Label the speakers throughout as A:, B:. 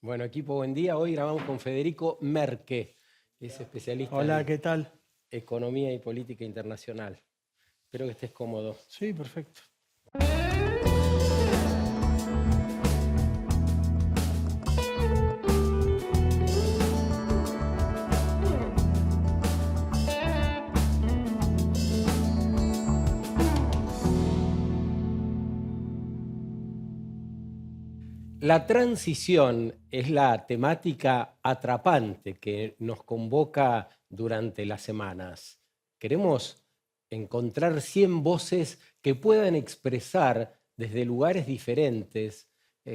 A: Bueno, equipo, buen día. Hoy grabamos con Federico Merque, es especialista
B: Hola,
A: en
B: ¿qué tal?
A: economía y política internacional. Espero que estés cómodo.
B: Sí, perfecto.
A: La transición es la temática atrapante que nos convoca durante las semanas. Queremos encontrar 100 voces que puedan expresar desde lugares diferentes,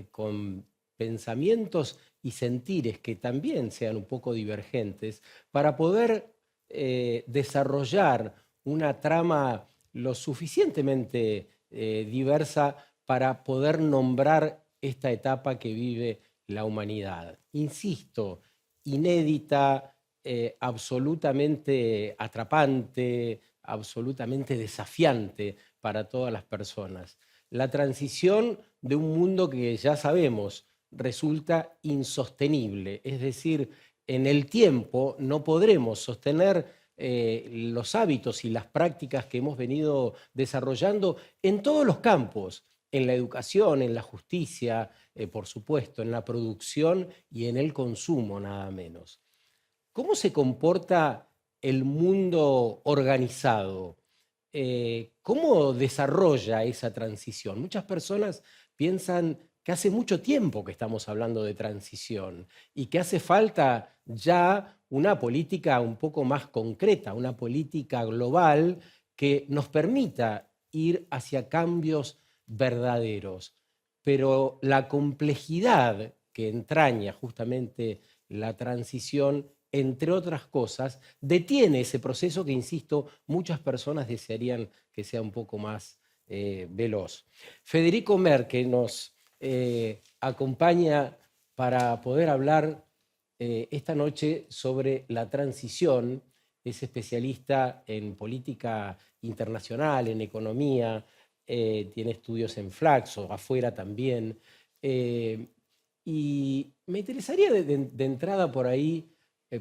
A: con pensamientos y sentires que también sean un poco divergentes, para poder desarrollar una trama lo suficientemente diversa para poder nombrar esta etapa que vive la humanidad. Insisto, inédita, absolutamente atrapante, absolutamente desafiante para todas las personas. La transición de un mundo que ya sabemos resulta insostenible, es decir, en el tiempo no podremos sostener los hábitos y las prácticas que hemos venido desarrollando en todos los campos, en la educación, en la justicia, por supuesto, en la producción y en el consumo, nada menos. ¿Cómo se comporta el mundo organizado? ¿Cómo desarrolla esa transición? Muchas personas piensan que hace mucho tiempo que estamos hablando de transición y que hace falta ya una política un poco más concreta, una política global que nos permita ir hacia cambios verdaderos. Pero la complejidad que entraña justamente la transición, entre otras cosas, detiene ese proceso que, insisto, muchas personas desearían que sea un poco más veloz. Federico Merque nos acompaña para poder hablar esta noche sobre la transición. Es especialista en política internacional, en economía, tiene estudios en Flaxo, afuera también. Eh, y me interesaría de entrada por ahí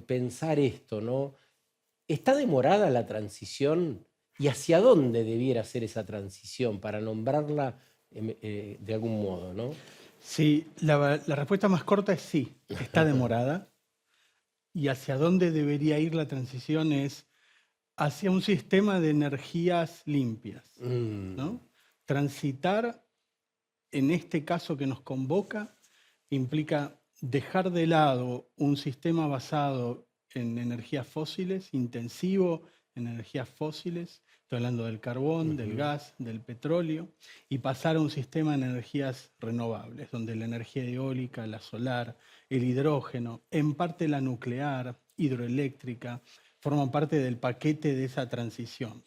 A: pensar esto, ¿no? ¿Está demorada la transición? ¿Y hacia dónde debiera ser esa transición para nombrarla de algún modo, ¿no?
B: Sí, la respuesta más corta es sí, está demorada. Y hacia dónde debería ir la transición es hacia un sistema de energías limpias,
A: Mm,
B: ¿no? Transitar, en este caso que nos convoca, implica dejar de lado un sistema basado en energías fósiles, intensivo en energías fósiles, estoy hablando del carbón, del
A: ujú,
B: gas, del petróleo, y pasar a un sistema de energías renovables, donde la energía eólica, la solar, el hidrógeno, en parte la nuclear, hidroeléctrica, forman parte del paquete de esa transición.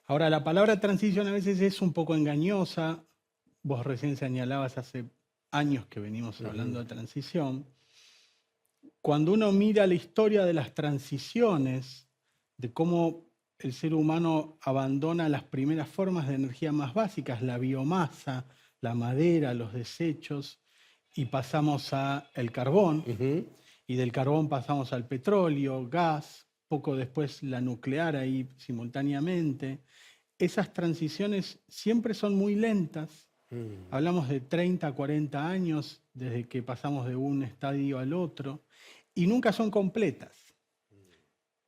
B: Ahora, la palabra transición a veces es un poco engañosa. Vos recién señalabas hace años que venimos
A: ujú,
B: hablando de transición. Cuando uno mira la historia de las transiciones, de cómo el ser humano abandona las primeras formas de energía más básicas, la biomasa, la madera, los desechos, y pasamos al carbón,
A: ujú.
B: y del carbón pasamos al petróleo, gas, poco después la nuclear ahí simultáneamente. Esas transiciones siempre son muy lentas.
A: Mm,
B: Hablamos de 30, 40 años desde que pasamos de un estadio al otro y nunca son completas.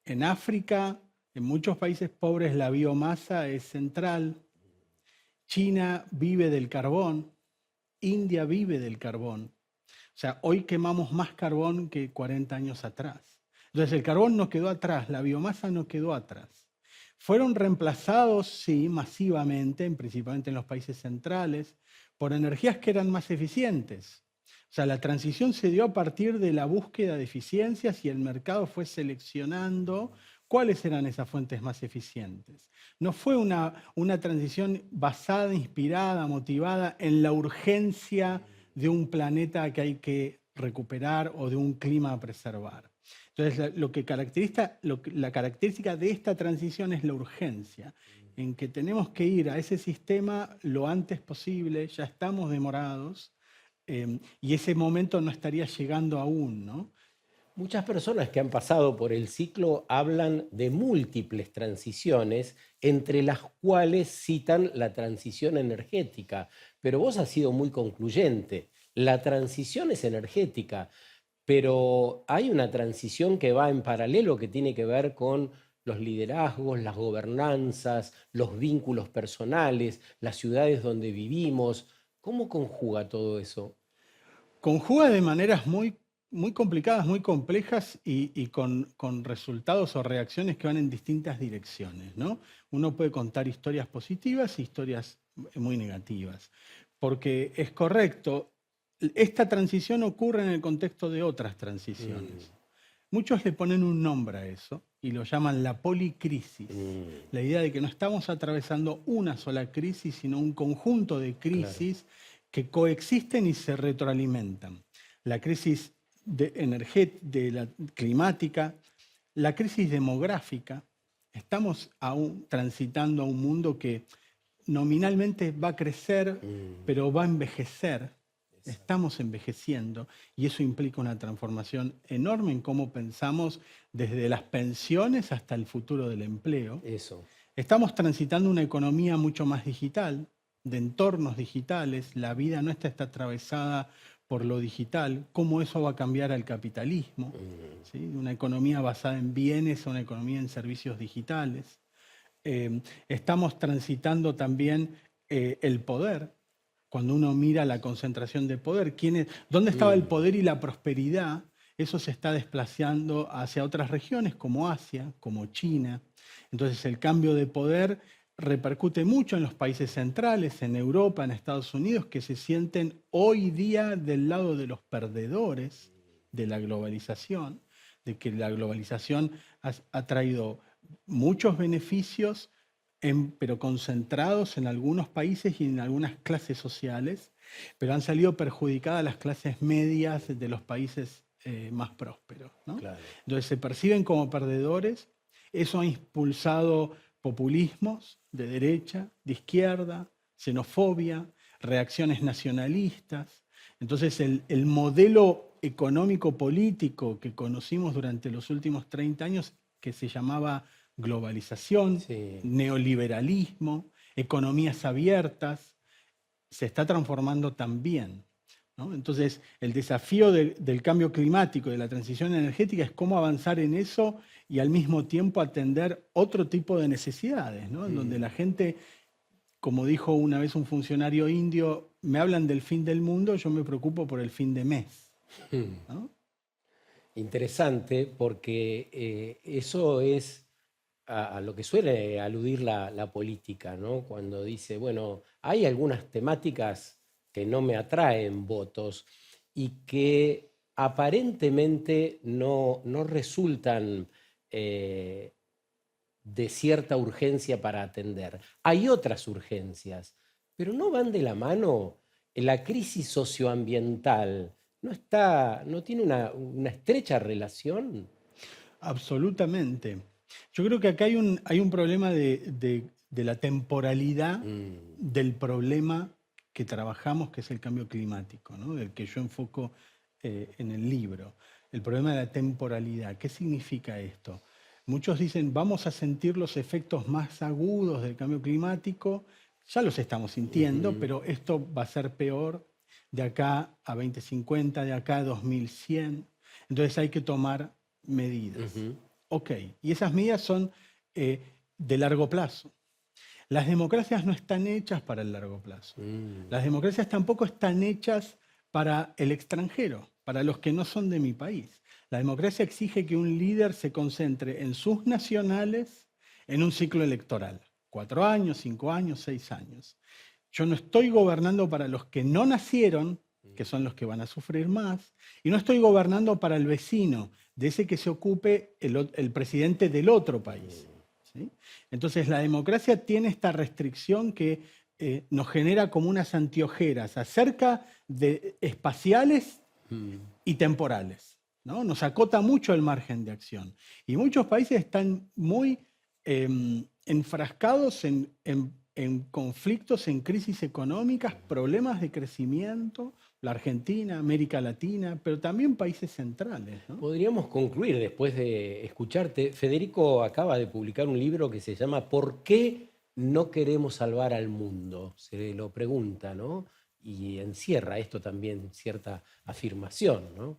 B: En África, en muchos países pobres, la biomasa es central. China vive del carbón. India vive del carbón. O sea, hoy quemamos más carbón que 40 años atrás. Entonces el carbón no quedó atrás, la biomasa no quedó atrás. Fueron reemplazados, sí, masivamente, principalmente en los países centrales, por energías que eran más eficientes. O sea, la transición se dio a partir de la búsqueda de eficiencias y el mercado fue seleccionando cuáles eran esas fuentes más eficientes. No fue una transición basada, inspirada, motivada en la urgencia de un planeta que hay que recuperar o de un clima a preservar. Entonces, la característica de esta transición es la urgencia, en que tenemos que ir a ese sistema lo antes posible, ya estamos demorados, y ese momento no estaría llegando aún, ¿no?
A: Muchas personas que han pasado por el ciclo hablan de múltiples transiciones, entre las cuales citan la transición energética. Pero vos has sido muy concluyente. La transición es energética, pero hay una transición que va en paralelo que tiene que ver con los liderazgos, las gobernanzas, los vínculos personales, las ciudades donde vivimos. ¿Cómo conjuga todo eso?
B: Conjuga de maneras muy complicadas, muy complejas y con resultados o reacciones que van en distintas direcciones, ¿no? Uno puede contar historias positivas y historias muy negativas, porque es correcto, esta transición ocurre en el contexto de otras transiciones.
A: Mm,
B: Muchos le ponen un nombre a eso y lo llaman la policrisis.
A: mm,
B: La idea de que no estamos atravesando una sola crisis, sino un conjunto de
A: claro.
B: crisis que coexisten y se retroalimentan. La crisis de la climática, la crisis demográfica. Estamos aún transitando a un mundo que nominalmente va a crecer,
A: Mm,
B: pero va a envejecer.
A: exacto.
B: Estamos envejeciendo y eso implica una transformación enorme en cómo pensamos desde las pensiones hasta el futuro del empleo.
A: Eso.
B: Estamos transitando una economía mucho más digital, de entornos digitales. La vida nuestra está atravesada por lo digital. ¿Cómo eso va a cambiar al capitalismo?
A: Mm,
B: ¿Sí? De una economía basada en bienes a una economía en servicios digitales. Estamos transitando también el poder. Cuando uno mira la concentración de poder, ¿dónde estaba el
A: mm,
B: poder y la prosperidad? Eso se está desplazando hacia otras regiones como Asia, como China. Entonces el cambio de poder repercute mucho en los países centrales, en Europa, en Estados Unidos, que se sienten hoy día del lado de los perdedores de la globalización, de que la globalización ha traído muchos beneficios, pero concentrados en algunos países y en algunas clases sociales, pero han salido perjudicadas las clases medias de los países más prósperos, ¿no?
A: claro.
B: Entonces se perciben como perdedores. Eso ha impulsado populismos de derecha, de izquierda, xenofobia, reacciones nacionalistas. Entonces el modelo económico-político que conocimos durante los últimos 30 años, que se llamaba globalización,
A: Sí.
B: neoliberalismo, economías abiertas, se está transformando también, ¿no? Entonces, el desafío del cambio climático, de la transición energética, es cómo avanzar en eso y al mismo tiempo atender otro tipo de necesidades, ¿no? En donde la
A: Mm,
B: gente, como dijo una vez un funcionario indio, me hablan del fin del mundo, yo me preocupo por el fin de mes,
A: mm.
B: ¿no?
A: Interesante porque eso es a lo que suele aludir la política, ¿no? Cuando dice, bueno, hay algunas temáticas que no me atraen votos y que aparentemente no resultan eh, de cierta urgencia para atender. Hay otras urgencias, pero no van de la mano. La crisis socioambiental no tiene una estrecha relación.
B: Absolutamente. Yo creo que acá hay un problema de la temporalidad
A: Mm,
B: del problema que trabajamos, que es el cambio climático, ¿no? Del que yo enfoco en el libro. El problema de la temporalidad. ¿Qué significa esto? Muchos dicen, vamos a sentir los efectos más agudos del cambio climático. Ya los estamos sintiendo,
A: ujú,
B: pero esto va a ser peor de acá a 2050, de acá a 2100. Entonces hay que tomar medidas.
A: ujú,
B: Ok, y esas medidas son de largo plazo. Las democracias no están hechas para el largo plazo.
A: mm,
B: Las democracias tampoco están hechas para el extranjero, para los que no son de mi país. La democracia exige que un líder se concentre en sus nacionales en un ciclo electoral. 4 años, 5 años, 6 años. Yo no estoy gobernando para los que no nacieron, que son los que van a sufrir más, y no estoy gobernando para el vecino, de ese que se ocupe el presidente del otro país.
A: mm,
B: ¿Sí? Entonces la democracia tiene esta restricción que nos genera como unas antiojeras acerca de espaciales
A: mm,
B: y temporales, ¿no? Nos acota mucho el margen de acción. Y muchos países están muy enfrascados en en conflictos, en crisis económicas, problemas de crecimiento, la Argentina, América Latina, pero también países centrales, ¿no?
A: Podríamos concluir después de escucharte. Federico acaba de publicar un libro que se llama ¿Por qué no queremos salvar al mundo? Se lo pregunta, ¿no? Y encierra esto también cierta afirmación, ¿no?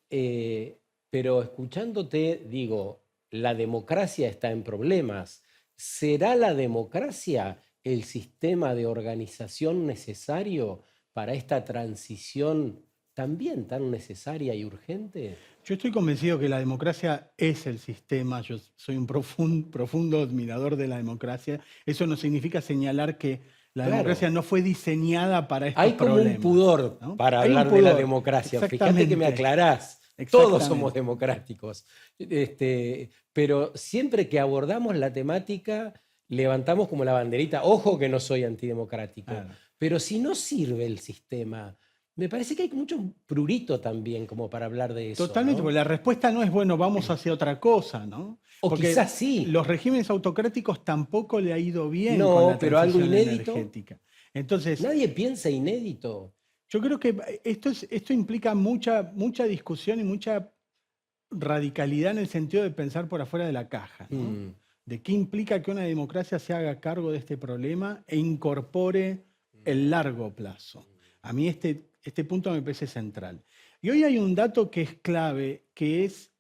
A: Eh, pero escuchándote, digo, la democracia está en problemas. ¿Será la democracia el sistema de organización necesario para esta transición también tan necesaria y urgente?
B: Yo estoy convencido que la democracia es el sistema, yo soy un profundo admirador de la democracia. Eso no significa señalar que la democracia
A: Claro,
B: no fue diseñada para estos
A: hay como un
B: problemas,
A: pudor
B: ¿no?
A: para
B: Hay un
A: hablar de la
B: pudor,
A: democracia. Fíjate que me
B: exactamente,
A: aclarás. Todos somos
B: exactamente.
A: democráticos. Pero siempre que abordamos la temática, levantamos como la banderita. Ojo que no soy antidemocrático.
B: Claro.
A: Pero si no sirve el sistema, me parece que hay mucho prurito también como para hablar de eso,
B: Totalmente, porque
A: ¿no?
B: la respuesta no es, bueno, vamos hacia otra cosa, ¿no?
A: O
B: Porque
A: quizás sí.
B: los regímenes autocráticos tampoco le ha ido bien con
A: No,
B: la
A: pero algo
B: transición
A: inédito.
B: energética. Entonces,
A: Nadie piensa inédito.
B: yo creo que esto implica mucha discusión y mucha radicalidad en el sentido de pensar por afuera de la caja, ¿no?
A: Mm,
B: De qué implica que una democracia se haga cargo de este problema e incorpore el largo plazo. A mí este punto me parece central. Y hoy hay un dato que es clave, que es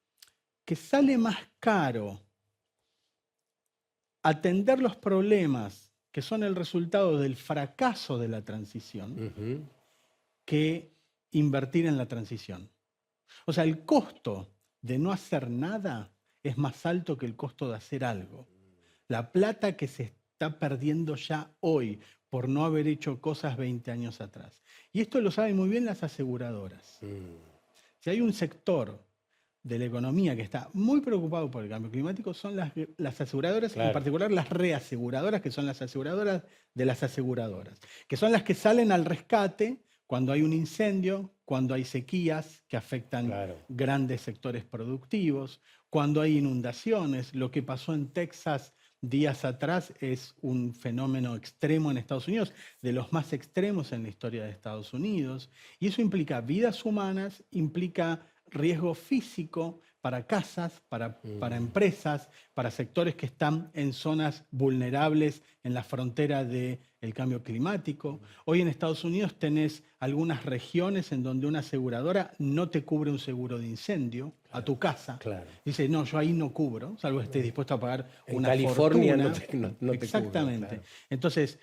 B: que sale más caro atender los problemas que son el resultado del fracaso de la transición
A: ujú.
B: que invertir en la transición. O sea, el costo de no hacer nada es más alto que el costo de hacer algo. La plata que se está perdiendo ya hoy por no haber hecho cosas 20 años atrás. Y esto lo saben muy bien las aseguradoras.
A: Mm,
B: Si hay un sector de la economía que está muy preocupado por el cambio climático, son las aseguradoras, en
A: claro.
B: particular las reaseguradoras, que son las aseguradoras de las aseguradoras, que son las que salen al rescate cuando hay un incendio, cuando hay sequías que afectan
A: Claro.
B: grandes sectores productivos, cuando hay inundaciones. Lo que pasó en Texas días atrás es un fenómeno extremo en Estados Unidos, de los más extremos en la historia de Estados Unidos, y eso implica vidas humanas, implica riesgo físico para casas, para empresas, para sectores que están en zonas vulnerables en la frontera del cambio climático. Hoy en Estados Unidos tenés algunas regiones en donde una aseguradora no te cubre un seguro de incendio a tu casa.
A: Claro.
B: Dice, no, yo ahí no cubro, salvo que estés dispuesto a pagar
A: En
B: una
A: California
B: fortuna.
A: no te cubren,
B: Exactamente.
A: claro.
B: Entonces,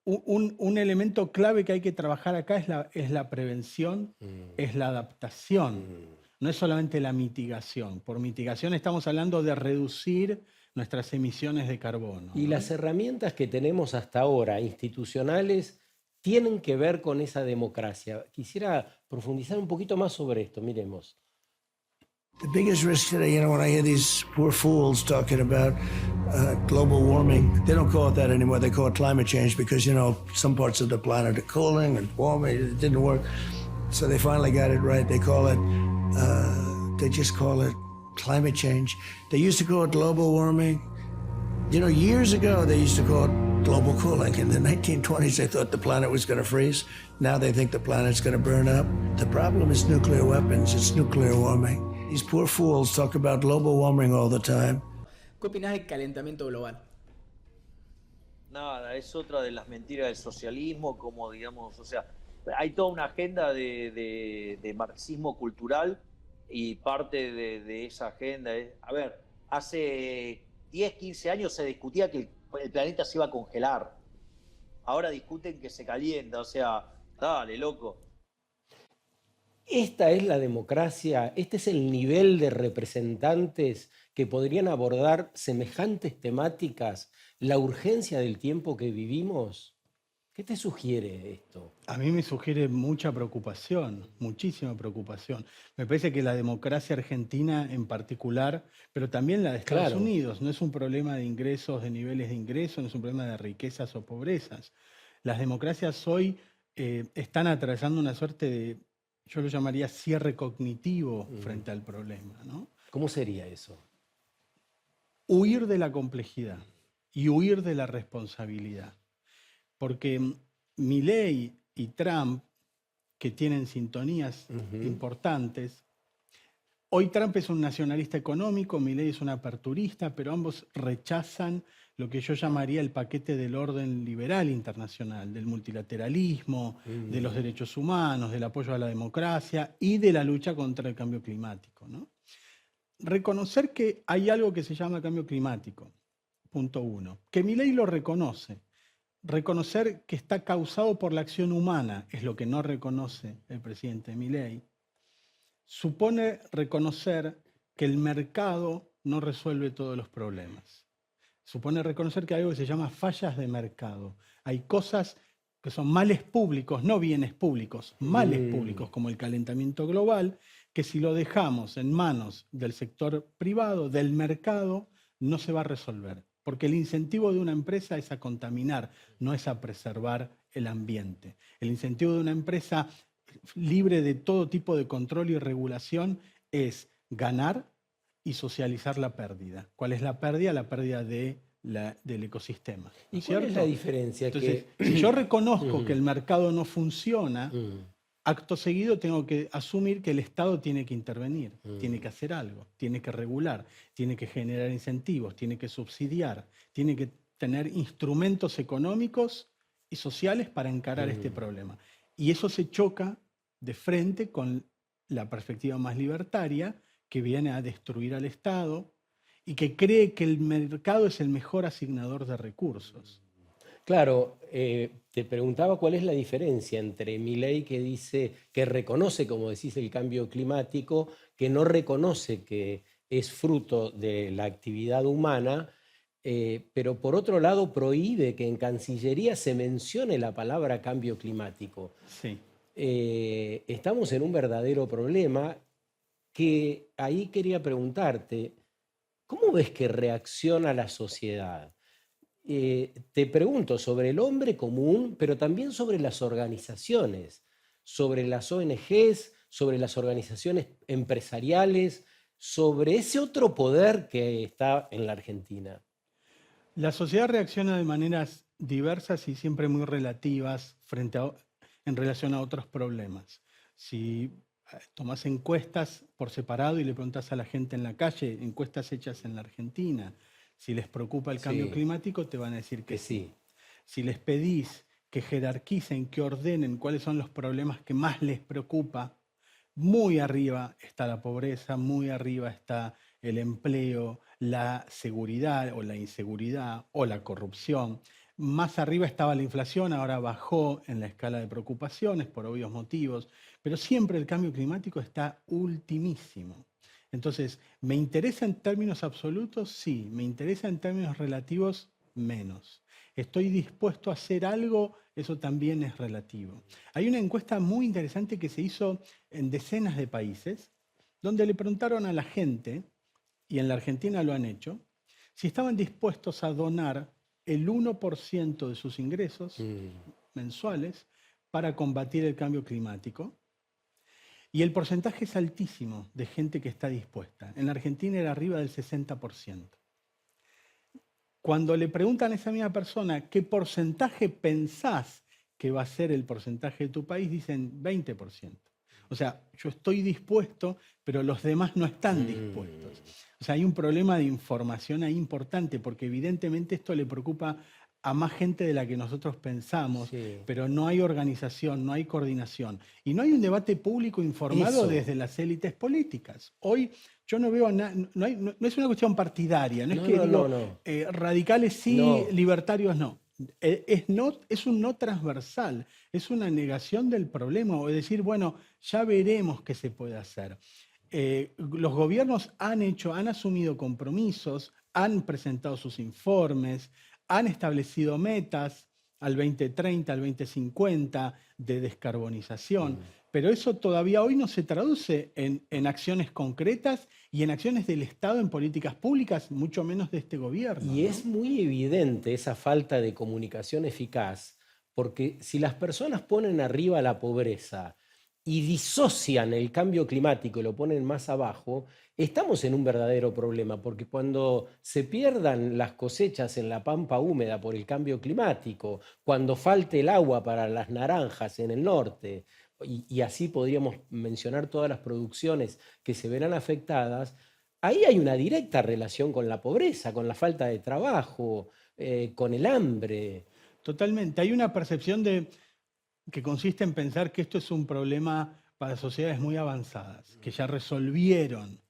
B: un elemento clave que hay que trabajar acá es la prevención, es la adaptación. No es solamente la mitigación. Por mitigación estamos hablando de reducir nuestras emisiones de carbono,
A: Y
B: ¿no?
A: las herramientas que tenemos hasta ahora, institucionales, tienen que ver con esa democracia. Quisiera profundizar un poquito más sobre esto. Miremos.
C: The biggest risk today, when I hear these poor fools talking about global warming, they don't call it that anymore. They call it climate change because, some parts of the planet are cooling and warming. It didn't work. So they finally got it right. They just call it climate change. They used to call it global warming. Years ago, they used to call it global cooling. In the 1920s, they thought the planet was going to freeze. Now they think the planet's going to burn up. The problem is nuclear weapons. It's nuclear warming. These poor fools talk about global warming all the time.
D: ¿Qué opinás del calentamiento global?
E: Nada, es otra de las mentiras del socialismo, como digamos, o sea, hay toda una agenda de marxismo cultural y parte de esa agenda es, a ver, hace 10, 15 años se discutía que el planeta se iba a congelar, ahora discuten que se calienta, o sea, dale, loco.
A: Esta es la democracia, este es el nivel de representantes que podrían abordar semejantes temáticas, la urgencia del tiempo que vivimos. ¿Qué te sugiere esto?
B: A mí me sugiere mucha preocupación, muchísima preocupación. Me parece que la democracia argentina en particular, pero también la de Estados
A: Claro.
B: Unidos, no es un problema de ingresos, de niveles de ingresos, no es un problema de riquezas o pobrezas. Las democracias hoy están atravesando una suerte de, yo lo llamaría cierre cognitivo frente al problema, ¿no?
A: ¿Cómo sería eso?
B: Huir de la complejidad. y huir de la responsabilidad. Porque Milei y Trump, que tienen sintonías importantes, hoy Trump es un nacionalista económico, Milei es un aperturista, pero ambos rechazan lo que yo llamaría el paquete del orden liberal internacional, del multilateralismo, de los derechos humanos, del apoyo a la democracia y de la lucha contra el cambio climático, ¿no? Reconocer que hay algo que se llama cambio climático, punto uno, que Milei lo reconoce. Reconocer que está causado por la acción humana es lo que no reconoce el presidente Milei. Supone reconocer que el mercado no resuelve todos los problemas. Supone reconocer que hay algo que se llama fallas de mercado. Hay cosas que son males públicos, no bienes públicos, males públicos como el calentamiento global, que si lo dejamos en manos del sector privado, del mercado, no se va a resolver. Porque el incentivo de una empresa es a contaminar, no es a preservar el ambiente. El incentivo de una empresa libre de todo tipo de control y regulación es ganar y socializar la pérdida. ¿Cuál es la pérdida? La pérdida del ecosistema. ¿No
A: ¿Y
B: es
A: cuál es
B: cierto?
A: la diferencia?
B: Entonces, si yo reconozco que el mercado no funciona, acto seguido tengo que asumir que el Estado tiene que intervenir, tiene que hacer algo, tiene que regular, tiene que generar incentivos, tiene que subsidiar, tiene que tener instrumentos económicos y sociales para encarar este problema. Y eso se choca de frente con la perspectiva más libertaria, que viene a destruir al Estado y que cree que el mercado es el mejor asignador de recursos.
A: Claro, te preguntaba cuál es la diferencia entre Milei, que dice, que reconoce, como decís, el cambio climático, que no reconoce que es fruto de la actividad humana, pero por otro lado prohíbe que en Cancillería se mencione la palabra cambio climático.
B: Sí.
A: Estamos en un verdadero problema que ahí quería preguntarte, ¿cómo ves que reacciona la sociedad? Te pregunto sobre el hombre común, pero también sobre las organizaciones, sobre las ONGs, sobre las organizaciones empresariales, sobre ese otro poder que está en la Argentina.
B: La sociedad reacciona de maneras diversas y siempre muy relativas en relación a otros problemas. Si tomas encuestas por separado y le preguntas a la gente en la calle, encuestas hechas en la Argentina, si les preocupa el cambio climático, te van a decir que sí. Si les pedís que jerarquicen, que ordenen cuáles son los problemas que más les preocupa, muy arriba está la pobreza, muy arriba está el empleo, la seguridad o la inseguridad o la corrupción. Más arriba estaba la inflación, ahora bajó en la escala de preocupaciones por obvios motivos, pero siempre el cambio climático está ultimísimo. Entonces, ¿me interesa en términos absolutos? Sí. ¿Me interesa en términos relativos? Menos. ¿Estoy dispuesto a hacer algo? Eso también es relativo. Hay una encuesta muy interesante que se hizo en decenas de países, donde le preguntaron a la gente, y en la Argentina lo han hecho, si estaban dispuestos a donar el 1% de sus ingresos mensuales para combatir el cambio climático. Y el porcentaje es altísimo de gente que está dispuesta. En la Argentina era arriba del 60%. Cuando le preguntan a esa misma persona qué porcentaje pensás que va a ser el porcentaje de tu país, dicen 20%. O sea, yo estoy dispuesto, pero los demás no están dispuestos. O sea, hay un problema de información ahí importante, porque evidentemente esto le preocupa a más gente de la que nosotros pensamos, pero no hay organización, no hay coordinación. Y no hay un debate público informado desde las élites políticas. Hoy yo no veo nada, no es una cuestión partidaria, no es que digo, radicales sí, libertarios no. Es un no transversal, es una negación del problema, o decir, bueno, ya veremos qué se puede hacer. Los gobiernos han asumido compromisos, han presentado sus informes, han establecido metas al 2030, al 2050 de descarbonización, pero eso todavía hoy no se traduce en acciones concretas y en acciones del Estado en políticas públicas, mucho menos de este gobierno.
A: Y es muy evidente esa falta de comunicación eficaz, porque si las personas ponen arriba la pobreza y disocian el cambio climático y lo ponen más abajo, estamos en un verdadero problema, porque cuando se pierdan las cosechas en la pampa húmeda por el cambio climático, cuando falte el agua para las naranjas en el norte, y así podríamos mencionar todas las producciones que se verán afectadas, ahí hay una directa relación con la pobreza, con la falta de trabajo, con el hambre.
B: Totalmente. Hay una percepción que consiste en pensar que esto es un problema para sociedades muy avanzadas, que ya resolvieron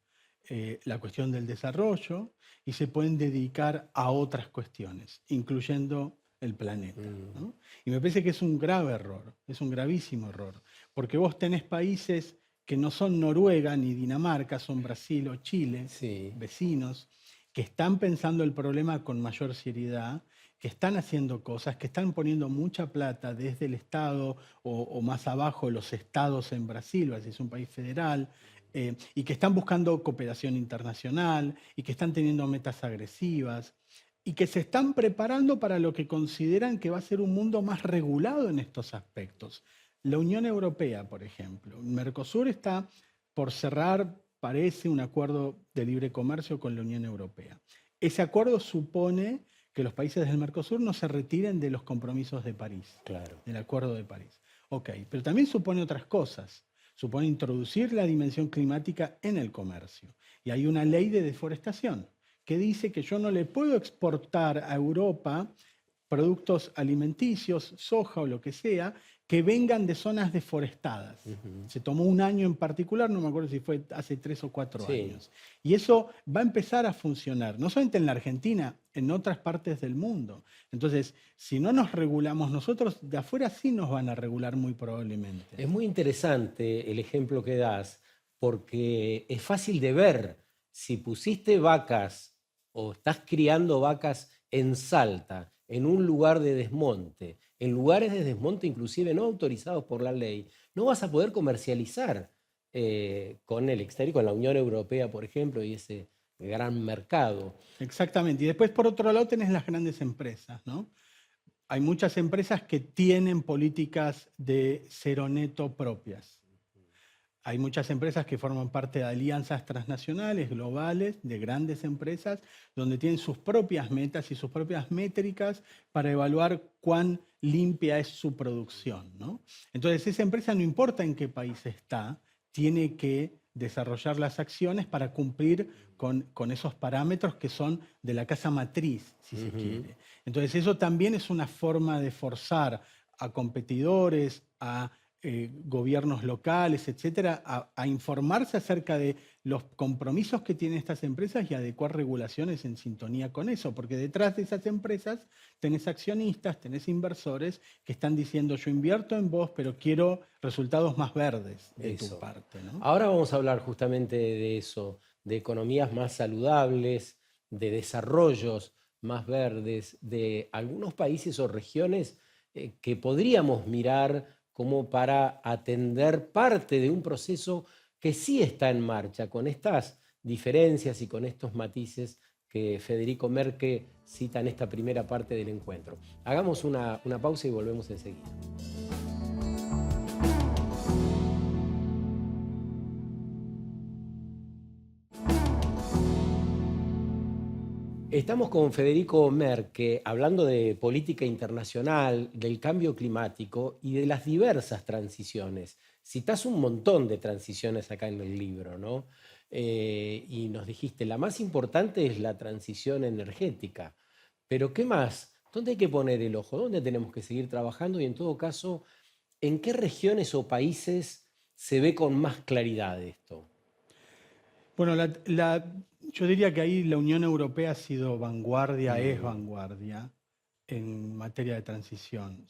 B: la cuestión del desarrollo y se pueden dedicar a otras cuestiones, incluyendo el planeta, ¿no? Y me parece que es un grave error, es un gravísimo error, porque vos tenés países que no son Noruega ni Dinamarca, son Brasil o Chile,
A: Sí.
B: vecinos, que están pensando el problema con mayor seriedad, que están haciendo cosas, que están poniendo mucha plata desde el Estado o más abajo los estados en Brasil, es un país federal, y que están buscando cooperación internacional y que están teniendo metas agresivas y que se están preparando para lo que consideran que va a ser un mundo más regulado en estos aspectos. La Unión Europea, por ejemplo. Mercosur está por cerrar, parece, un acuerdo de libre comercio con la Unión Europea. Ese acuerdo supone que los países del Mercosur no se retiren de los compromisos de París,
A: Claro.
B: del Acuerdo de París. Ok, pero también supone otras cosas. Supone introducir la dimensión climática en el comercio. Y hay una ley de deforestación que dice que yo no le puedo exportar a Europa productos alimenticios, soja o lo que sea, que vengan de zonas deforestadas. Se tomó un año en particular, no me acuerdo si fue hace 3 o 4
A: Sí.
B: años. Y eso va a empezar a funcionar, no solamente en la Argentina, en otras partes del mundo. Entonces, si no nos regulamos nosotros, de afuera sí nos van a regular muy probablemente.
A: Es muy interesante el ejemplo que das, porque es fácil de ver si pusiste vacas o estás criando vacas en Salta, en un lugar de desmonte, en lugares de desmonte inclusive no autorizados por la ley, no vas a poder comercializar con el exterior, con la Unión Europea, por ejemplo, y ese gran mercado.
B: Exactamente. Y después, por otro lado, tenés las grandes empresas, ¿no? Hay muchas empresas que tienen políticas de cero neto propias. Hay muchas empresas que forman parte de alianzas transnacionales, globales, de grandes empresas, donde tienen sus propias metas y sus propias métricas para evaluar cuán limpia es su producción, ¿no? Entonces, esa empresa, no importa en qué país está, tiene que desarrollar las acciones para cumplir con esos parámetros que son de la casa matriz, si se quiere. Entonces, eso también es una forma de forzar a competidores, a gobiernos locales, etcétera, a informarse acerca de los compromisos que tienen estas empresas y adecuar regulaciones en sintonía con eso, porque detrás de esas empresas tenés accionistas, tenés inversores que están diciendo yo invierto en vos, pero quiero resultados más verdes de tu parte, ¿no?
A: Ahora vamos a hablar justamente de eso, de economías más saludables, de desarrollos más verdes, de algunos países o regiones que podríamos mirar como para atender parte de un proceso que sí está en marcha, con estas diferencias y con estos matices que Federico Merke cita en esta primera parte del encuentro. Hagamos una pausa y volvemos enseguida. Estamos con Federico Merke hablando de política internacional, del cambio climático y de las diversas transiciones. Citás un montón de transiciones acá en el libro, ¿no? Y nos dijiste, la más importante es la transición energética. Pero ¿qué más? ¿Dónde hay que poner el ojo? ¿Dónde tenemos que seguir trabajando? Y en todo caso, ¿en qué regiones o países se ve con más claridad esto?
B: Bueno, yo diría que ahí la Unión Europea ha sido vanguardia, es vanguardia en materia de transición.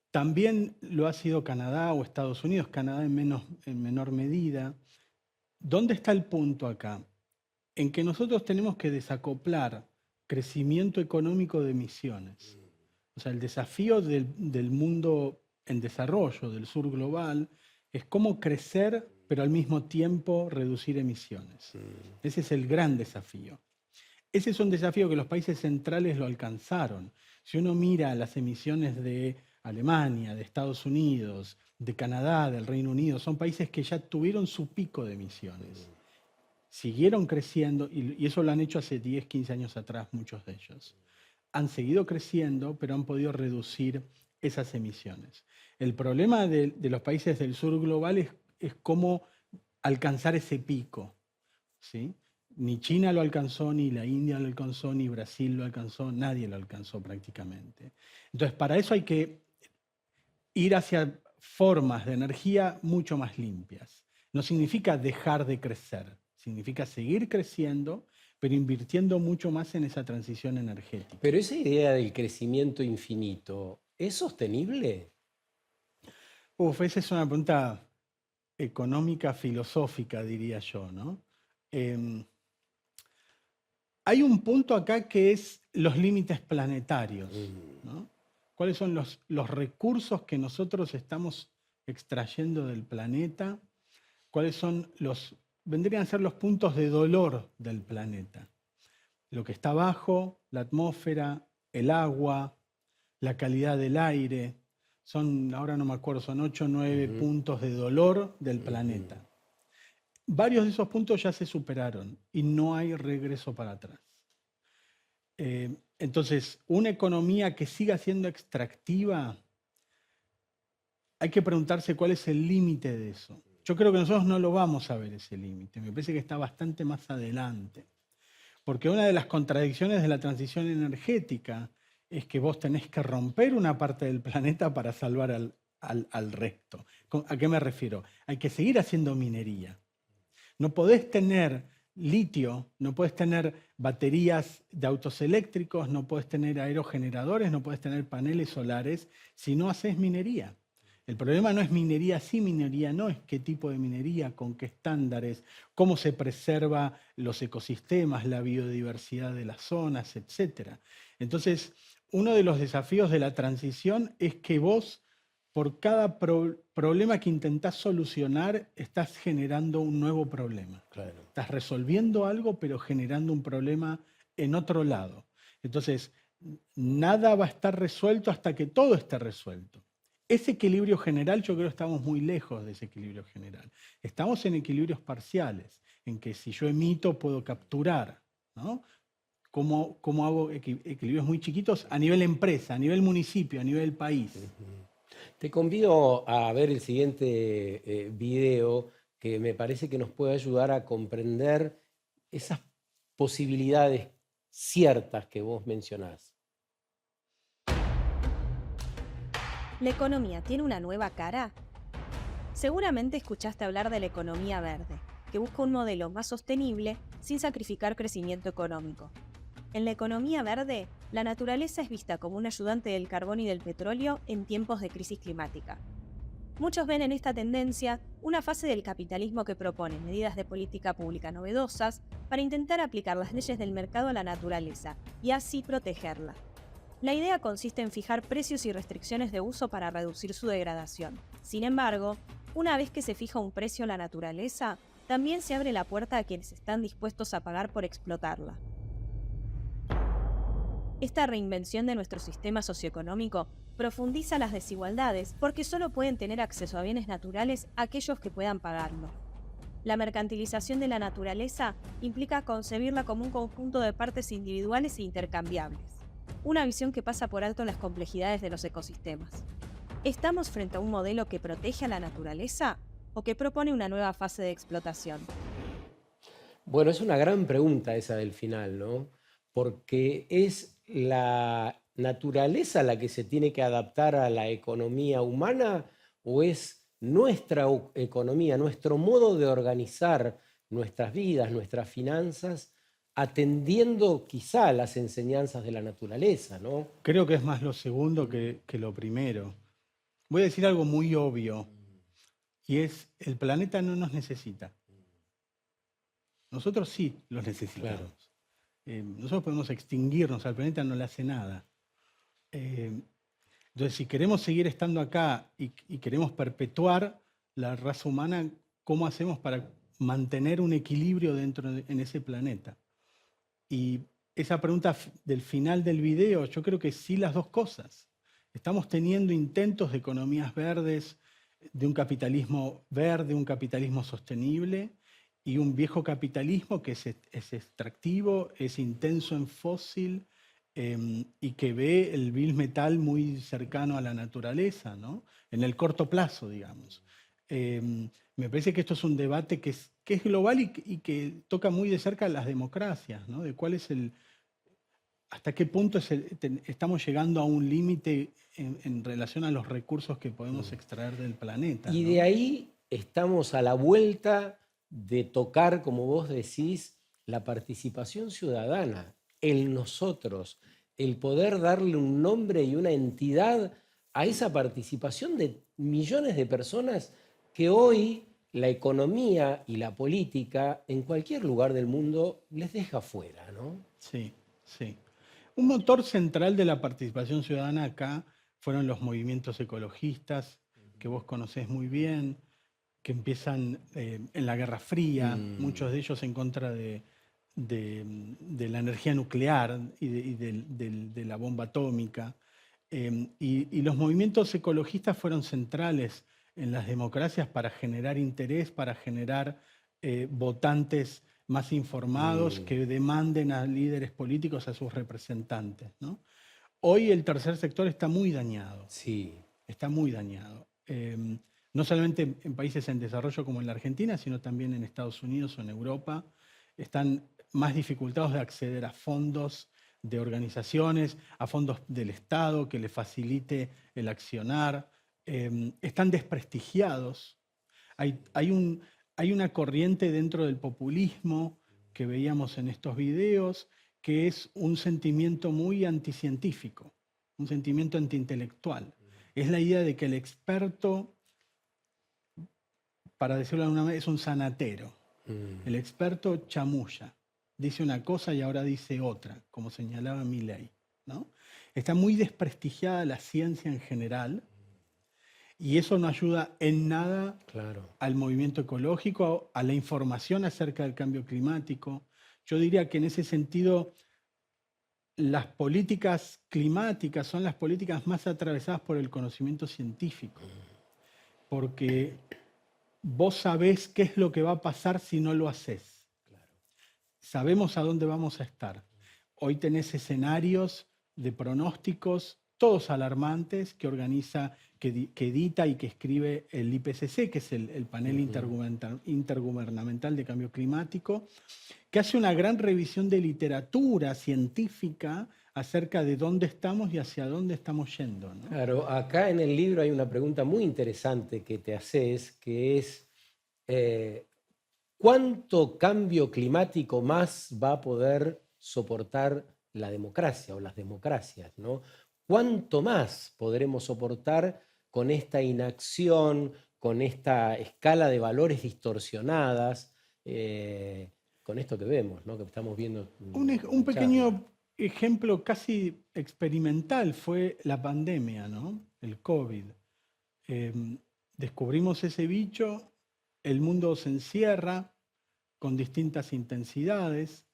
B: También lo ha sido Canadá o Estados Unidos, Canadá en menor medida. ¿Dónde está el punto acá? En que nosotros tenemos que desacoplar crecimiento económico de emisiones. O sea, el desafío del mundo en desarrollo, del sur global, es cómo crecer, pero al mismo tiempo reducir emisiones. Ese es el gran desafío. Ese es un desafío que los países centrales lo alcanzaron. Si uno mira las emisiones de Alemania, de Estados Unidos, de Canadá, del Reino Unido, son países que ya tuvieron su pico de emisiones. Siguieron creciendo, y eso lo han hecho hace 10, 15 años atrás, muchos de ellos. Han seguido creciendo, pero han podido reducir esas emisiones. El problema de los países del sur global es cómo alcanzar ese pico, ¿sí? Ni China lo alcanzó, ni la India lo alcanzó, ni Brasil lo alcanzó, nadie lo alcanzó prácticamente. Entonces, para eso hay que ir hacia formas de energía mucho más limpias. No significa dejar de crecer, significa seguir creciendo, pero invirtiendo mucho más en esa transición energética.
A: Pero esa idea del crecimiento infinito, ¿es sostenible?
B: Esa es una pregunta económica, filosófica, diría yo, ¿no? Hay un punto acá que es los límites planetarios, ¿no? ¿Cuáles son los recursos que nosotros estamos extrayendo del planeta? ¿Cuáles son vendrían a ser los puntos de dolor del planeta? Lo que está abajo, la atmósfera, el agua, la calidad del aire. Ahora no me acuerdo, son 8 o 9 puntos de dolor del planeta. Varios de esos puntos ya se superaron y no hay regreso para atrás. Entonces, una economía que siga siendo extractiva, hay que preguntarse cuál es el límite de eso. Yo creo que nosotros no lo vamos a ver ese límite, me parece que está bastante más adelante. Porque una de las contradicciones de la transición energética es que vos tenés que romper una parte del planeta para salvar al resto. ¿A qué me refiero? Hay que seguir haciendo minería. No podés tener litio, no podés tener baterías de autos eléctricos, no podés tener aerogeneradores, no podés tener paneles solares si no haces minería. El problema no es minería sí, minería no, es qué tipo de minería, con qué estándares, cómo se preserva los ecosistemas, la biodiversidad de las zonas, etc. Entonces, uno de los desafíos de la transición es que vos, por cada problema que intentás solucionar, estás generando un nuevo problema.
A: Claro.
B: Estás resolviendo algo, pero generando un problema en otro lado. Entonces, nada va a estar resuelto hasta que todo esté resuelto. Ese equilibrio general, yo creo que estamos muy lejos de ese equilibrio general. Estamos en equilibrios parciales, en que si yo emito, puedo capturar, ¿no? ¿Cómo hago equilibrios muy chiquitos a nivel empresa, a nivel municipio, a nivel país?
A: Te convido a ver el siguiente video, que me parece que nos puede ayudar a comprender esas posibilidades ciertas que vos mencionás.
F: ¿La economía tiene una nueva cara? Seguramente escuchaste hablar de la economía verde, que busca un modelo más sostenible sin sacrificar crecimiento económico. En la economía verde, la naturaleza es vista como un ayudante del carbón y del petróleo en tiempos de crisis climática. Muchos ven en esta tendencia una fase del capitalismo que propone medidas de política pública novedosas para intentar aplicar las leyes del mercado a la naturaleza y así protegerla. La idea consiste en fijar precios y restricciones de uso para reducir su degradación. Sin embargo, una vez que se fija un precio a la naturaleza, también se abre la puerta a quienes están dispuestos a pagar por explotarla. Esta reinvención de nuestro sistema socioeconómico profundiza las desigualdades porque solo pueden tener acceso a bienes naturales aquellos que puedan pagarlo. La mercantilización de la naturaleza implica concebirla como un conjunto de partes individuales e intercambiables. Una visión que pasa por alto las complejidades de los ecosistemas. ¿Estamos frente a un modelo que protege a la naturaleza o que propone una nueva fase de explotación?
A: Bueno, es una gran pregunta esa del final, ¿no? Porque es la naturaleza la que se tiene que adaptar a la economía humana, o es nuestra economía, nuestro modo de organizar nuestras vidas, nuestras finanzas, atendiendo quizá a las enseñanzas de la naturaleza, ¿no?
B: Creo que es más lo segundo que lo primero. Voy a decir algo muy obvio, y es, el planeta no nos necesita. Nosotros sí los necesitamos.
A: Claro.
B: Nosotros podemos extinguirnos, al planeta no le hace nada. Entonces, si queremos seguir estando acá y queremos perpetuar la raza humana, ¿cómo hacemos para mantener un equilibrio en ese planeta? Y esa pregunta del final del video, yo creo que sí las dos cosas. Estamos teniendo intentos de economías verdes, de un capitalismo verde, un capitalismo sostenible, y un viejo capitalismo que es extractivo, es intenso en fósil, y que ve el vil metal muy cercano a la naturaleza, ¿no? En el corto plazo, digamos. Me parece que esto es un debate que es global y que toca muy de cerca las democracias, ¿no? De cuál es hasta qué punto estamos llegando a un límite en relación a los recursos que podemos extraer del planeta.
A: Y
B: ¿no?
A: de ahí estamos a la vuelta de tocar, como vos decís, la participación ciudadana, el nosotros, el poder darle un nombre y una entidad a esa participación de millones de personas que hoy la economía y la política en cualquier lugar del mundo les deja fuera, ¿no?
B: Sí, sí. Un motor central de la participación ciudadana acá fueron los movimientos ecologistas, que vos conocés muy bien, que empiezan en la Guerra Fría, muchos de ellos en contra de la energía nuclear y de la bomba atómica. Y los movimientos ecologistas fueron centrales en las democracias para generar interés, para generar votantes más informados que demanden a líderes políticos, a sus representantes, ¿no? Hoy el tercer sector está muy dañado.
A: Sí.
B: Está muy dañado. No solamente en países en desarrollo como en la Argentina, sino también en Estados Unidos o en Europa. Están más dificultados de acceder a fondos de organizaciones, a fondos del Estado que les facilite el accionar. Están desprestigiados. Hay una corriente dentro del populismo que veíamos en estos videos, que es un sentimiento muy anticientífico, un sentimiento antiintelectual. Es la idea de que el experto, para decirlo de alguna manera, es un sanatero. El experto chamulla, dice una cosa y ahora dice otra, como señalaba Milley, ¿no? Está muy desprestigiada la ciencia en general. Y eso no ayuda en nada al movimiento ecológico, a la información acerca del cambio climático. Yo diría que en ese sentido las políticas climáticas son las políticas más atravesadas por el conocimiento científico, porque vos sabés qué es lo que va a pasar si no lo haces. Sabemos a dónde vamos a estar. Hoy tenés escenarios de pronósticos, todos alarmantes, que organiza, que edita y que escribe el IPCC, que es el panel intergubernamental de cambio climático, que hace una gran revisión de literatura científica acerca de dónde estamos y hacia dónde estamos yendo, ¿no?
A: Claro, acá en el libro hay una pregunta muy interesante que te haces, que es ¿cuánto cambio climático más va a poder soportar la democracia o las democracias, ¿no? ¿Cuánto más podremos soportar con esta inacción, con esta escala de valores distorsionadas, con esto que vemos, ¿no? Que estamos viendo?
B: Un pequeño ejemplo casi experimental fue la pandemia, ¿no? El COVID. Descubrimos ese bicho, el mundo se encierra con distintas intensidades,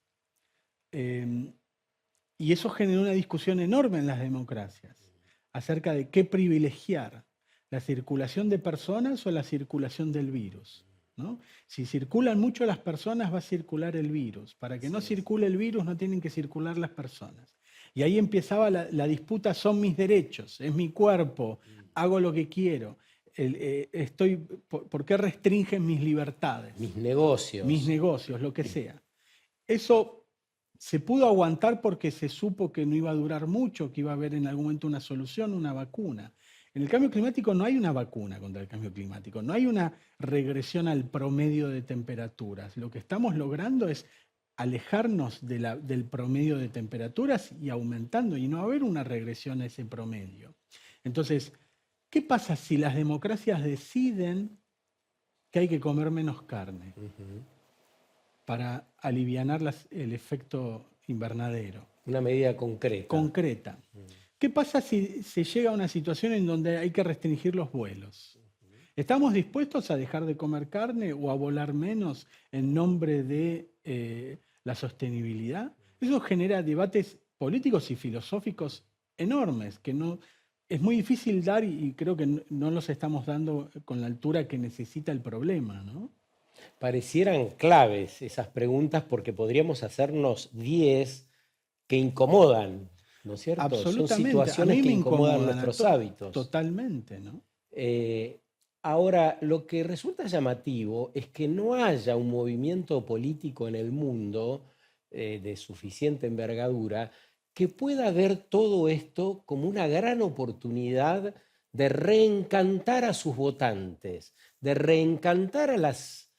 B: y eso generó una discusión enorme en las democracias acerca de qué privilegiar, la circulación de personas o la circulación del virus, ¿no? Si circulan mucho las personas, va a circular el virus. Para que no circule el virus, no tienen que circular las personas. Y ahí empezaba la disputa, son mis derechos, es mi cuerpo, hago lo que quiero. ¿Por qué restringen mis libertades?
A: Mis negocios.
B: Mis negocios, lo que sea. Eso se pudo aguantar porque se supo que no iba a durar mucho, que iba a haber en algún momento una solución, una vacuna. En el cambio climático no hay una vacuna contra el cambio climático, no hay una regresión al promedio de temperaturas. Lo que estamos logrando es alejarnos del promedio de temperaturas y aumentando, y no haber una regresión a ese promedio. Entonces, ¿qué pasa si las democracias deciden que hay que comer menos carne para alivianar el efecto invernadero?
A: Una medida concreta.
B: Concreta. ¿Qué pasa si se llega a una situación en donde hay que restringir los vuelos? ¿Estamos dispuestos a dejar de comer carne o a volar menos en nombre de la sostenibilidad? Eso genera debates políticos y filosóficos enormes que no es muy difícil dar y creo que no los estamos dando con la altura que necesita el problema, ¿no?
A: Parecieran claves esas preguntas porque podríamos hacernos 10 que incomodan, ¿no es cierto? Son
B: Absolutamente.
A: situaciones
B: A mí
A: que
B: me
A: incomodan
B: incomodan
A: nuestros hábitos.
B: Totalmente, ¿no?
A: Ahora, lo que resulta llamativo es que no haya un movimiento político en el mundo de suficiente envergadura que pueda ver todo esto como una gran oportunidad de reencantar a sus votantes, de reencantar a las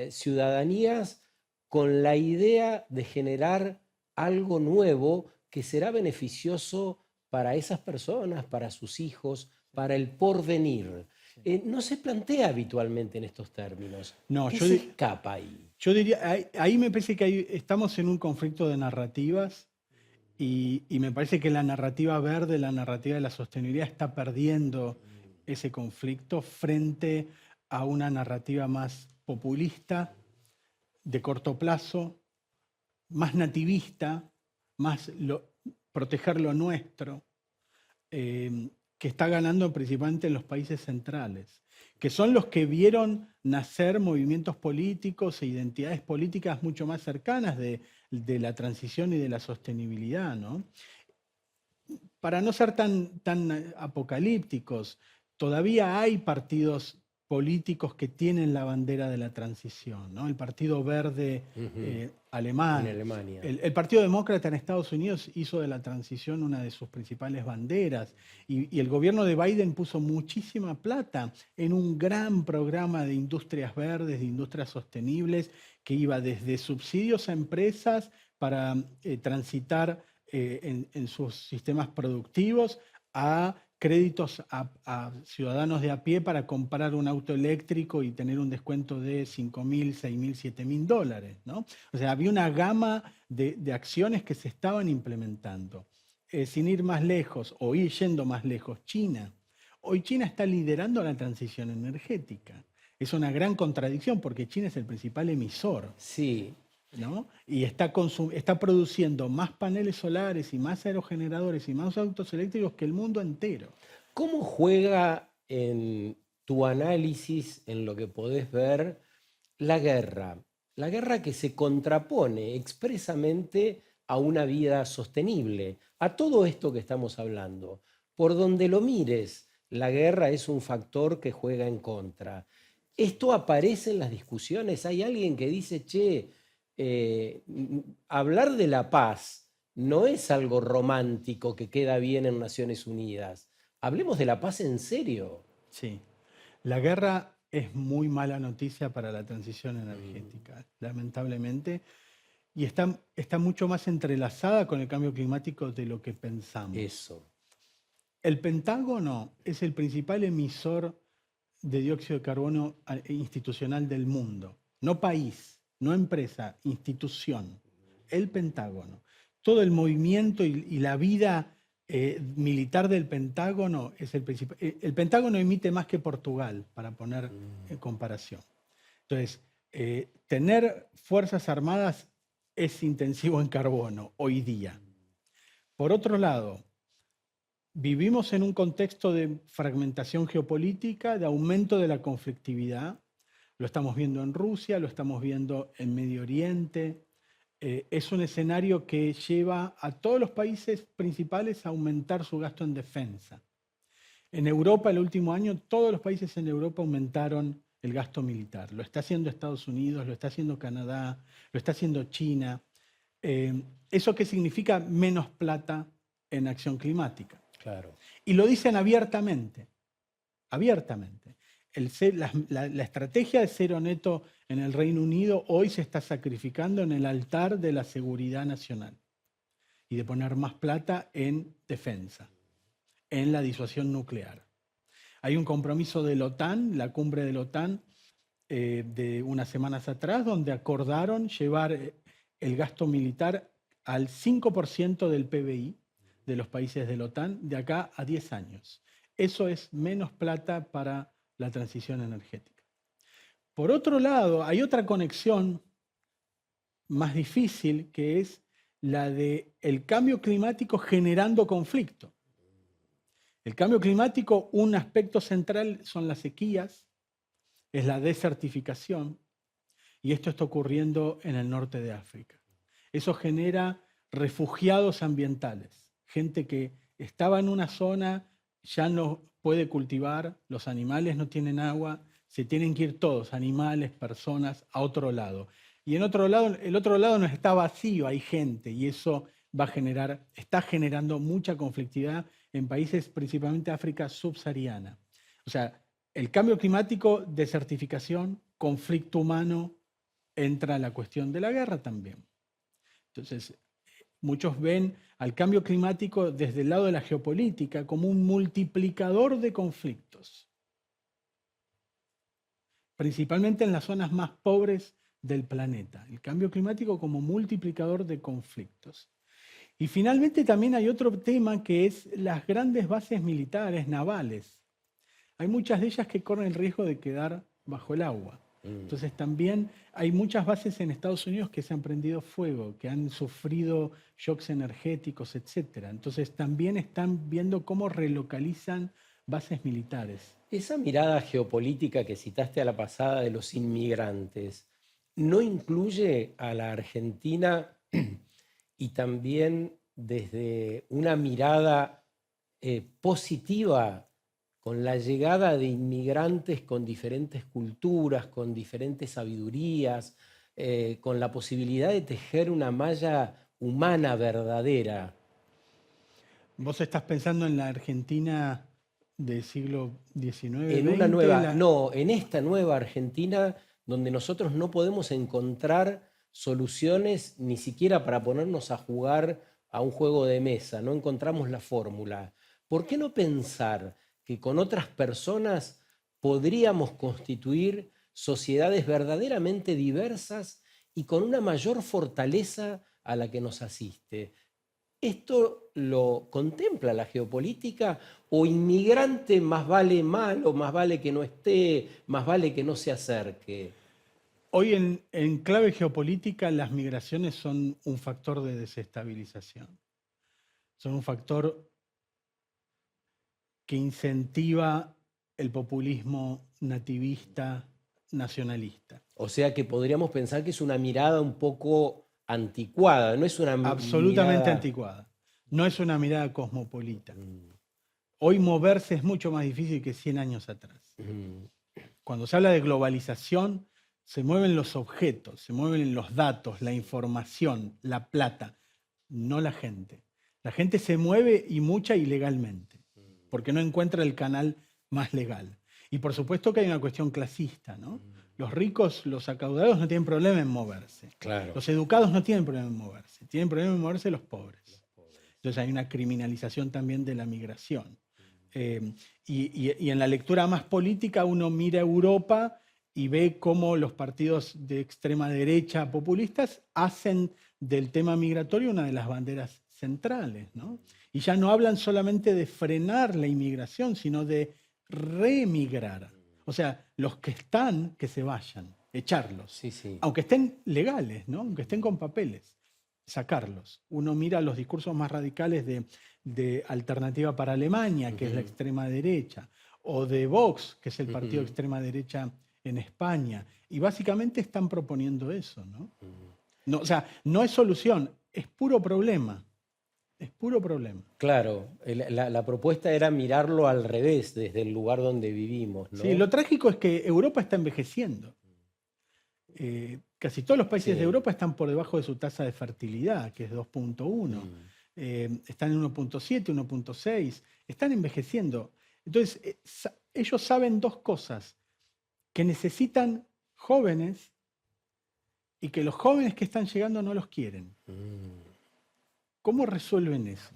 A: ciudadanías con la idea de generar algo nuevo que será beneficioso para esas personas, para sus hijos, para el porvenir. No se plantea habitualmente en estos términos.
B: No,
A: ¿Qué se escapa ahí?
B: Yo diría, ahí me parece que estamos en un conflicto de narrativas y me parece que la narrativa verde, la narrativa de la sostenibilidad está perdiendo ese conflicto frente a una narrativa más populista, de corto plazo, más nativista, más proteger lo nuestro, que está ganando principalmente en los países centrales, que son los que vieron nacer movimientos políticos e identidades políticas mucho más cercanas de la transición y de la sostenibilidad, ¿no? Para no ser tan apocalípticos, todavía hay partidos políticos que tienen la bandera de la transición, ¿no? El Partido Verde alemán,
A: en Alemania.
B: El Partido Demócrata en Estados Unidos hizo de la transición una de sus principales banderas y el gobierno de Biden puso muchísima plata en un gran programa de industrias verdes, de industrias sostenibles, que iba desde subsidios a empresas para transitar en sus sistemas productivos a créditos a ciudadanos de a pie para comprar un auto eléctrico y tener un descuento de $5.000, $6.000, $7.000, ¿no? O sea, había una gama de acciones que se estaban implementando. Sin ir más lejos, o ir yendo más lejos, China. Hoy China está liderando la transición energética. Es una gran contradicción porque China es el principal emisor.
A: Sí.
B: ¿No? Y está produciendo más paneles solares y más aerogeneradores y más autos eléctricos que el mundo entero.
A: ¿Cómo juega en tu análisis, en lo que podés ver, la guerra? La guerra que se contrapone expresamente a una vida sostenible, a todo esto que estamos hablando. Por donde lo mires, la guerra es un factor que juega en contra. ¿Esto aparece en las discusiones? ¿Hay alguien que dice, che, hablar de la paz no es algo romántico que queda bien en Naciones Unidas? Hablemos de la paz en serio.
B: Sí. La guerra es muy mala noticia para la transición energética, lamentablemente, y está mucho más entrelazada con el cambio climático de lo que pensamos.
A: Eso.
B: El Pentágono es el principal emisor de dióxido de carbono institucional del mundo, no país. No empresa, institución, el Pentágono. Todo el movimiento y la vida militar del Pentágono es el principal. El Pentágono emite más que Portugal, para poner en comparación. Entonces, tener fuerzas armadas es intensivo en carbono hoy día. Por otro lado, vivimos en un contexto de fragmentación geopolítica, de aumento de la conflictividad. Lo estamos viendo en Rusia, lo estamos viendo en Medio Oriente. Es un escenario que lleva a todos los países principales a aumentar su gasto en defensa. En Europa, el último año, todos los países en Europa aumentaron el gasto militar. Lo está haciendo Estados Unidos, lo está haciendo Canadá, lo está haciendo China. ¿Eso qué significa? Menos plata en acción climática.
A: Claro.
B: Y lo dicen abiertamente. Abiertamente. La estrategia de cero neto en el Reino Unido hoy se está sacrificando en el altar de la seguridad nacional y de poner más plata en defensa, en la disuasión nuclear. Hay un compromiso de la OTAN, la cumbre de la OTAN de unas semanas atrás, donde acordaron llevar el gasto militar al 5% del PBI de los países de la OTAN de acá a 10 años. Eso es menos plata para la transición energética. Por otro lado, hay otra conexión más difícil, que es la del cambio climático generando conflicto. El cambio climático, un aspecto central son las sequías, es la desertificación, y esto está ocurriendo en el norte de África. Eso genera refugiados ambientales, gente que estaba en una zona, ya no puede cultivar, los animales no tienen agua, se tienen que ir todos, animales, personas, a otro lado. Y en otro lado, el otro lado no está vacío, hay gente, y eso está generando mucha conflictividad en países, principalmente África subsahariana. O sea, el cambio climático, desertificación, conflicto humano, entra la cuestión de la guerra también. Entonces, muchos ven al cambio climático desde el lado de la geopolítica como un multiplicador de conflictos, principalmente en las zonas más pobres del planeta. El cambio climático como multiplicador de conflictos. Y finalmente también hay otro tema que es las grandes bases militares navales. Hay muchas de ellas que corren el riesgo de quedar bajo el agua. Entonces también hay muchas bases en Estados Unidos que se han prendido fuego, que han sufrido shocks energéticos, etc. Entonces también están viendo cómo relocalizan bases militares.
A: Esa mirada geopolítica que citaste a la pasada de los inmigrantes, ¿no incluye a la Argentina y también desde una mirada positiva con la llegada de inmigrantes con diferentes culturas, con diferentes sabidurías, con la posibilidad de tejer una malla humana verdadera?
B: ¿Vos estás pensando en la Argentina del siglo XIX,
A: En
B: XX?
A: una nueva, no, en esta nueva Argentina donde nosotros no podemos encontrar soluciones ni siquiera para ponernos a jugar a un juego de mesa, no encontramos la fórmula. ¿Por qué no pensar que con otras personas podríamos constituir sociedades verdaderamente diversas y con una mayor fortaleza a la que nos asiste? ¿Esto lo contempla la geopolítica o inmigrante más vale mal o más vale que no esté, más vale que no se acerque?
B: Hoy en clave geopolítica las migraciones son un factor de desestabilización. Son un factor que incentiva el populismo nativista, nacionalista.
A: O sea que podríamos pensar que es una mirada un poco anticuada, no es una
B: Absolutamente
A: mirada...
B: anticuada. No es una mirada cosmopolita. Hoy moverse es mucho más difícil que 100 años atrás. Cuando se habla de globalización, se mueven los objetos, se mueven los datos, la información, la plata, no la gente. La gente se mueve y mucha ilegalmente, porque no encuentra el canal más legal. Y por supuesto que hay una cuestión clasista, ¿no? Los ricos, los acaudados no tienen problema en moverse.
A: Claro.
B: Los educados no tienen problema en moverse. Tienen problema en moverse los pobres. Entonces hay una criminalización también de la migración. Y en la lectura más política uno mira Europa y ve cómo los partidos de extrema derecha populistas hacen del tema migratorio una de las banderas centrales, ¿no? Y ya no hablan solamente de frenar la inmigración, sino de remigrar. O sea, los que están, que se vayan, echarlos.
A: Sí, sí.
B: Aunque estén legales, ¿no? Aunque estén con papeles, sacarlos. Uno mira los discursos más radicales de Alternativa para Alemania, que es la extrema derecha, o de Vox, que es el partido de extrema derecha en España, y básicamente están proponiendo eso, ¿no? No, o sea, no es solución, es puro problema. Es puro problema.
A: Claro, la propuesta era mirarlo al revés, desde el lugar donde vivimos, ¿no?
B: Sí, lo trágico es que Europa está envejeciendo. Casi todos los países de Europa están por debajo de su tasa de fertilidad, que es 2.1. Están en 1.7, 1.6. Están envejeciendo. Entonces, ellos saben dos cosas. Que necesitan jóvenes y que los jóvenes que están llegando no los quieren. ¿Cómo resuelven eso?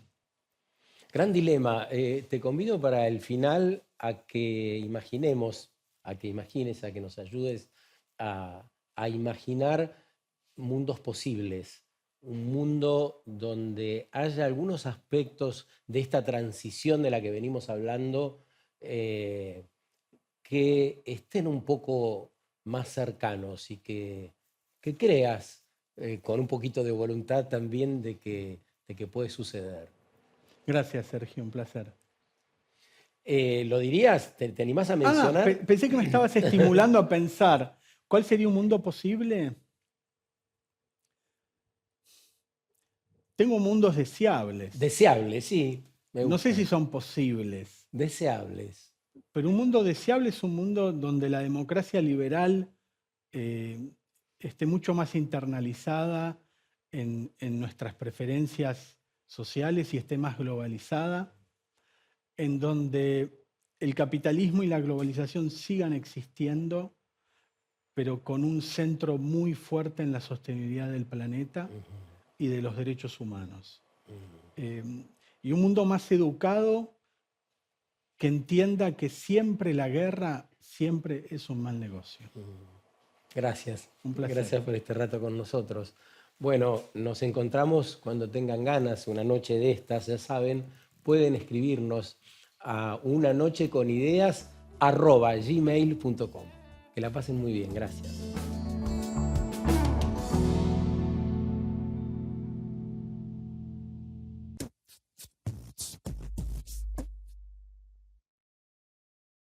A: Gran dilema. Te convido para el final a que imaginemos, a que imagines, a que nos ayudes a imaginar mundos posibles. Un mundo donde haya algunos aspectos de esta transición de la que venimos hablando que estén un poco más cercanos y que creas con un poquito de voluntad también de que puede suceder.
B: Gracias, Sergio, un placer.
A: ¿Lo dirías? ¿Te animás a mencionar?
B: Pensé que me estabas estimulando a pensar, ¿cuál sería un mundo posible? Tengo mundos deseables.
A: Deseables, sí.
B: No sé si son posibles,
A: Deseables.
B: pero un mundo deseable es un mundo donde la democracia liberal esté mucho más internalizada en nuestras preferencias sociales y esté más globalizada, en donde el capitalismo y la globalización sigan existiendo, pero con un centro muy fuerte en la sostenibilidad del planeta y de los derechos humanos. Y un mundo más educado que entienda que siempre la guerra siempre es un mal negocio.
A: Gracias.
B: Un placer.
A: Gracias por este rato con nosotros. Bueno, nos encontramos cuando tengan ganas, una noche de estas, ya saben, pueden escribirnos a unanocheconideas@gmail.com. Que la pasen muy bien, gracias.